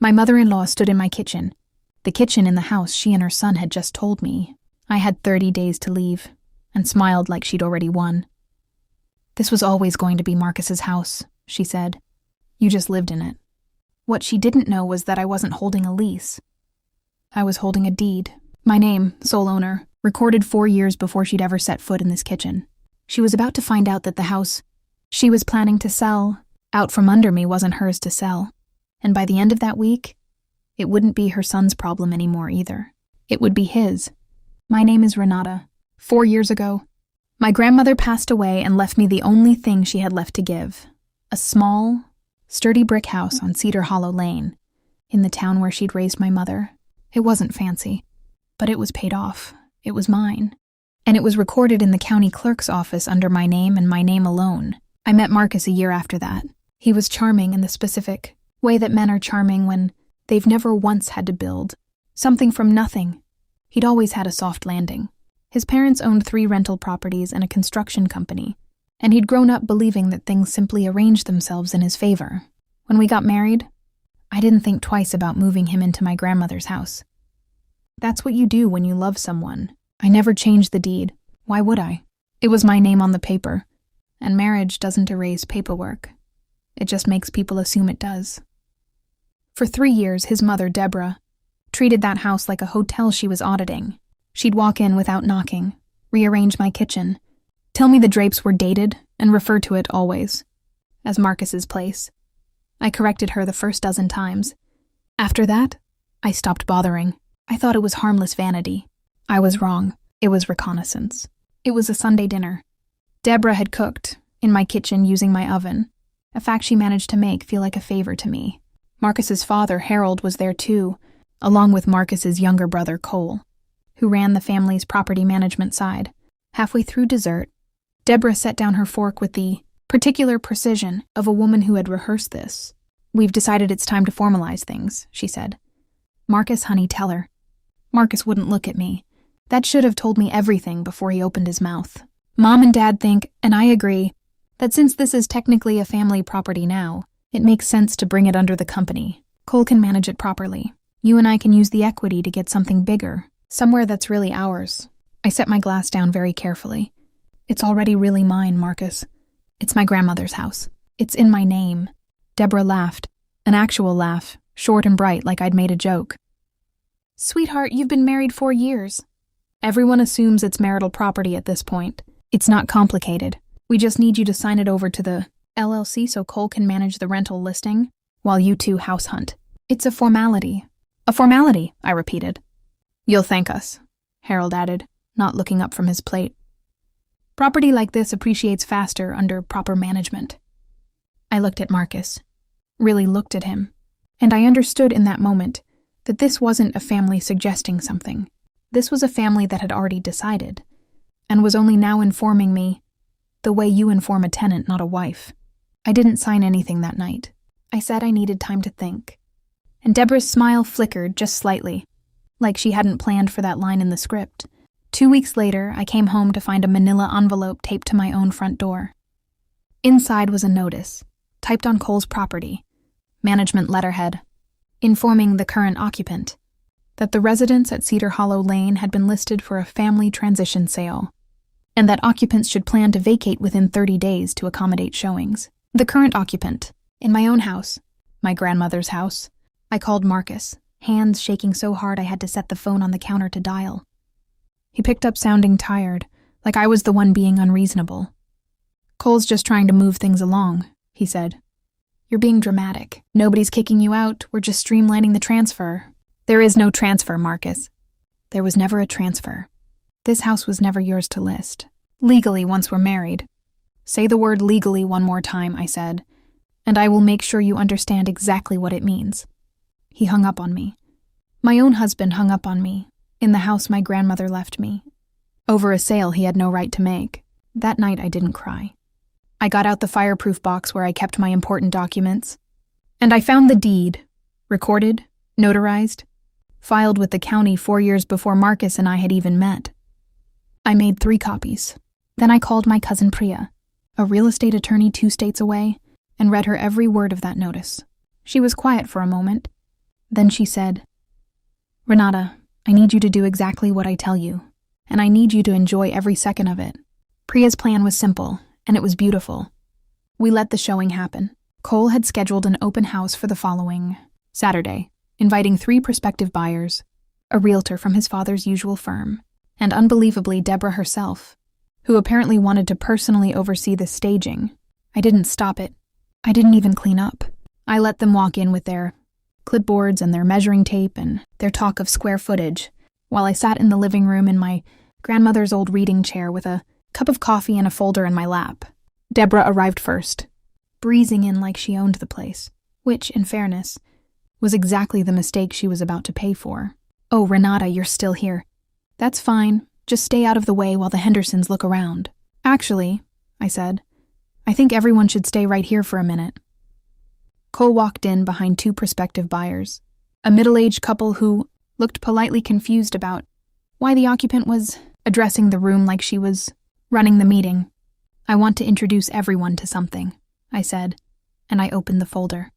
My mother-in-law stood in my kitchen, the kitchen in the house she and her son had just told me I had 30 days to leave, and smiled like she'd already won. "This was always going to be Marcus's house," she said. "You just lived in it." What she didn't know was that I wasn't holding a lease. I was holding a deed. My name, sole owner, recorded 4 years before she'd ever set foot in this kitchen. She was about to find out that the house she was planning to sell out from under me wasn't hers to sell. And by the end of that week, it wouldn't be her son's problem anymore either. It would be his. My name is Renata. 4 years ago, my grandmother passed away and left me the only thing she had left to give. A small, sturdy brick house on Cedar Hollow Lane, in the town where she'd raised my mother. It wasn't fancy, but it was paid off. It was mine. And it was recorded in the county clerk's office under my name and my name alone. I met Marcus a year after that. He was charming in the specific way that men are charming when they've never once had to build something from nothing. He'd always had a soft landing. His parents owned 3 rental properties and a construction company, and he'd grown up believing that things simply arranged themselves in his favor. When we got married, I didn't think twice about moving him into my grandmother's house. That's what you do when you love someone. I never changed the deed. Why would I? It was my name on the paper, and marriage doesn't erase paperwork. It just makes people assume it does. For 3 years, his mother, Deborah, treated that house like a hotel she was auditing. She'd walk in without knocking, rearrange my kitchen, tell me the drapes were dated, and refer to it always as Marcus's place. I corrected her the first dozen times. After that, I stopped bothering. I thought it was harmless vanity. I was wrong. It was reconnaissance. It was a Sunday dinner. Deborah had cooked, in my kitchen using my oven, a fact she managed to make feel like a favor to me. Marcus's father, Harold, was there too, along with Marcus's younger brother, Cole, who ran the family's property management side. Halfway through dessert, Deborah set down her fork with the particular precision of a woman who had rehearsed this. "We've decided it's time to formalize things," she said. "Marcus, honey, tell her." Marcus wouldn't look at me. That should have told me everything before he opened his mouth. "Mom and Dad think, and I agree, that since this is technically a family property now, it makes sense to bring it under the company. Cole can manage it properly. You and I can use the equity to get something bigger, somewhere that's really ours." I set my glass down very carefully. "It's already really mine, Marcus. It's my grandmother's house. It's in my name." Deborah laughed, an actual laugh, short and bright like I'd made a joke. "Sweetheart, you've been married 4 years. Everyone assumes it's marital property at this point. It's not complicated. We just need you to sign it over to the LLC so Cole can manage the rental listing while you two house hunt. It's a formality." "A formality," I repeated. "You'll thank us," Harold added, not looking up from his plate. "Property like this appreciates faster under proper management." I looked at Marcus, really looked at him, and I understood in that moment that this wasn't a family suggesting something. This was a family that had already decided, and was only now informing me the way you inform a tenant, not a wife. I didn't sign anything that night. I said I needed time to think. And Deborah's smile flickered just slightly, like she hadn't planned for that line in the script. 2 weeks later, I came home to find a manila envelope taped to my own front door. Inside was a notice, typed on Cole's property, management letterhead, informing the current occupant that the residence at Cedar Hollow Lane had been listed for a family transition sale, and that occupants should plan to vacate within 30 days to accommodate showings. The current occupant, in my own house, my grandmother's house. I called Marcus, hands shaking so hard I had to set the phone on the counter to dial. He picked up sounding tired, like I was the one being unreasonable. "Cole's just trying to move things along," he said. "You're being dramatic. Nobody's kicking you out. We're just streamlining the transfer." "There is no transfer, Marcus. There was never a transfer. This house was never yours to list. Legally, once we're married." "Say the word legally one more time," I said, "and I will make sure you understand exactly what it means." He hung up on me. My own husband hung up on me, in the house my grandmother left me, over a sale he had no right to make. That night I didn't cry. I got out the fireproof box where I kept my important documents, and I found the deed, recorded, notarized, filed with the county 4 years before Marcus and I had even met. I made 3 copies. Then I called my cousin Priya, a real estate attorney 2 states away, and read her every word of that notice. She was quiet for a moment, Then she said, "Renata, I need you to do exactly what I tell you, and I need you to enjoy every second of it." Priya's plan was simple, and it was beautiful. We let the showing happen. Cole had scheduled an open house for the following Saturday, inviting 3 prospective buyers, a realtor from his father's usual firm, and unbelievably Deborah herself, who apparently wanted to personally oversee the staging. I didn't stop it. I didn't even clean up. I let them walk in with their clipboards and their measuring tape and their talk of square footage, while I sat in the living room in my grandmother's old reading chair with a cup of coffee and a folder in my lap. Deborah arrived first, breezing in like she owned the place, which, in fairness, was exactly the mistake she was about to pay for. "Oh, Renata, you're still here. That's fine. Just stay out of the way while the Hendersons look around." "Actually," I said, "I think everyone should stay right here for a minute." Cole walked in behind 2 prospective buyers, a middle-aged couple who looked politely confused about why the occupant was addressing the room like she was running the meeting. "I want to introduce everyone to something," I said, and I opened the folder.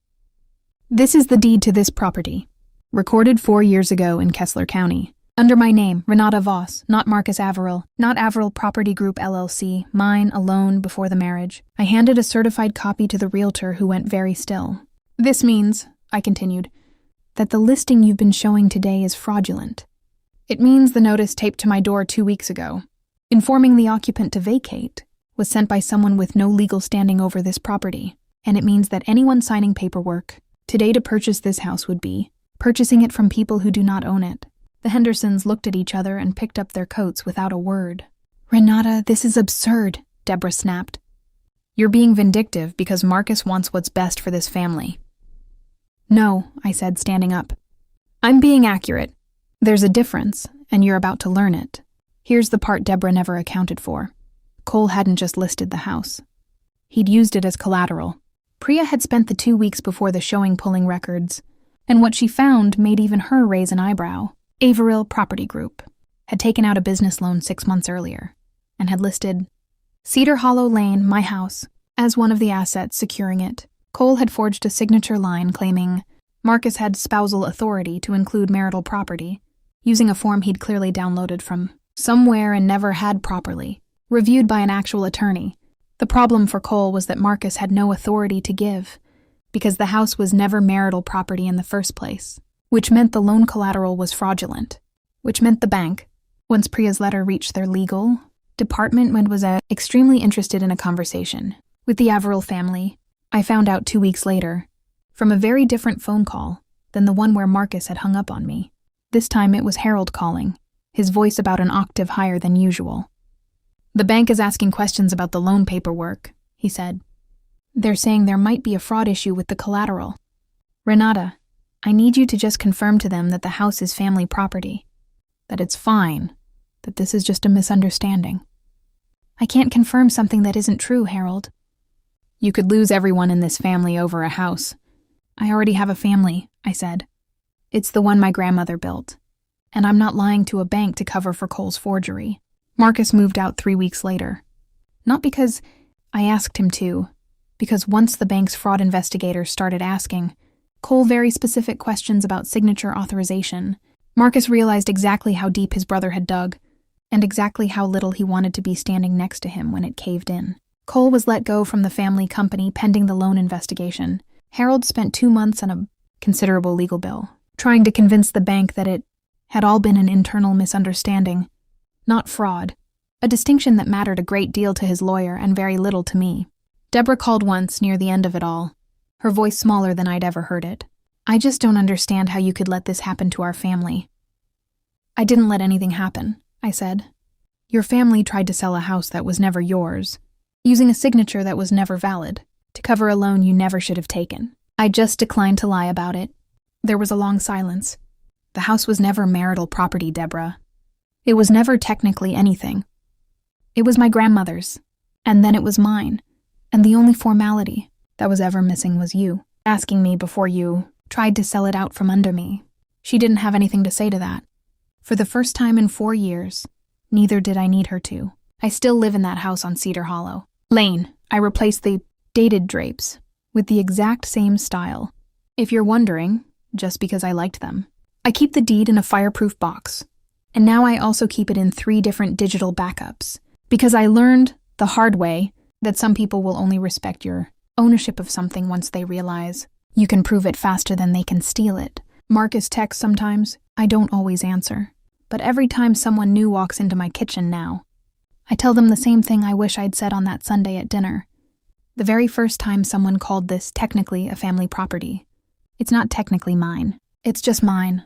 "This is the deed to this property, recorded 4 years ago in Kessler County. Under my name, Renata Voss, not Marcus Averill, not Averill Property Group LLC, mine alone before the marriage." I handed a certified copy to the realtor, who went very still. "This means," I continued, "that the listing you've been showing today is fraudulent. It means the notice taped to my door 2 weeks ago, informing the occupant to vacate, was sent by someone with no legal standing over this property, and it means that anyone signing paperwork today to purchase this house would be purchasing it from people who do not own it." The Hendersons looked at each other and picked up their coats without a word. "Renata, this is absurd," Deborah snapped. "You're being vindictive because Marcus wants what's best for this family." "No," I said, standing up. "I'm being accurate. There's a difference, and you're about to learn it. Here's the part Deborah never accounted for. Cole hadn't just listed the house. He'd used it as collateral. Priya had spent the 2 weeks before the showing pulling records, and what she found made even her raise an eyebrow. Averill Property Group had taken out a business loan 6 months earlier, and had listed Cedar Hollow Lane, my house, as one of the assets securing it. Cole had forged a signature line claiming Marcus had spousal authority to include marital property, using a form he'd clearly downloaded from somewhere and never had properly, reviewed by an actual attorney. The problem for Cole was that Marcus had no authority to give, because the house was never marital property in the first place, which meant the loan collateral was fraudulent, which meant the bank, once Priya's letter reached their legal department, was extremely interested in a conversation with the Averill family. I found out 2 weeks later, from a very different phone call than the one where Marcus had hung up on me. This time it was Harold calling, his voice about an octave higher than usual. "The bank is asking questions about the loan paperwork," he said. "They're saying there might be a fraud issue with the collateral. Renata, I need you to just confirm to them that the house is family property, that it's fine, that this is just a misunderstanding." "I can't confirm something that isn't true, Harold." "You could lose everyone in this family over a house." "I already have a family," I said. "It's the one my grandmother built, and I'm not lying to a bank to cover for Cole's forgery." Marcus moved out 3 weeks later. Not because I asked him to, because once the bank's fraud investigators started asking Cole very specific questions about signature authorization, Marcus realized exactly how deep his brother had dug, and exactly how little he wanted to be standing next to him when it caved in. Cole was let go from the family company pending the loan investigation. Harold spent 2 months on a considerable legal bill, trying to convince the bank that it had all been an internal misunderstanding, not fraud, a distinction that mattered a great deal to his lawyer and very little to me. Deborah called once near the end of it all, her voice smaller than I'd ever heard it. "I just don't understand how you could let this happen to our family." "I didn't let anything happen," I said. "Your family tried to sell a house that was never yours, using a signature that was never valid, to cover a loan you never should have taken. I just declined to lie about it." There was a long silence. "The house was never marital property, Deborah. It was never technically anything. It was my grandmother's, and then it was mine, and the only formality that was ever missing was you, asking me before you tried to sell it out from under me." She didn't have anything to say to that. For the first time in 4 years, neither did I need her to. I still live in that house on Cedar Hollow Lane. I replaced the dated drapes with the exact same style. If you're wondering, just because I liked them. I keep the deed in a fireproof box, and now I also keep it in 3 different digital backups, because I learned the hard way that some people will only respect your ownership of something once they realize you can prove it faster than they can steal it. Marcus texts sometimes. I don't always answer, but every time someone new walks into my kitchen now, I tell them the same thing I wish I'd said on that Sunday at dinner. The very first time someone called this technically a family property. It's not technically mine. It's just mine,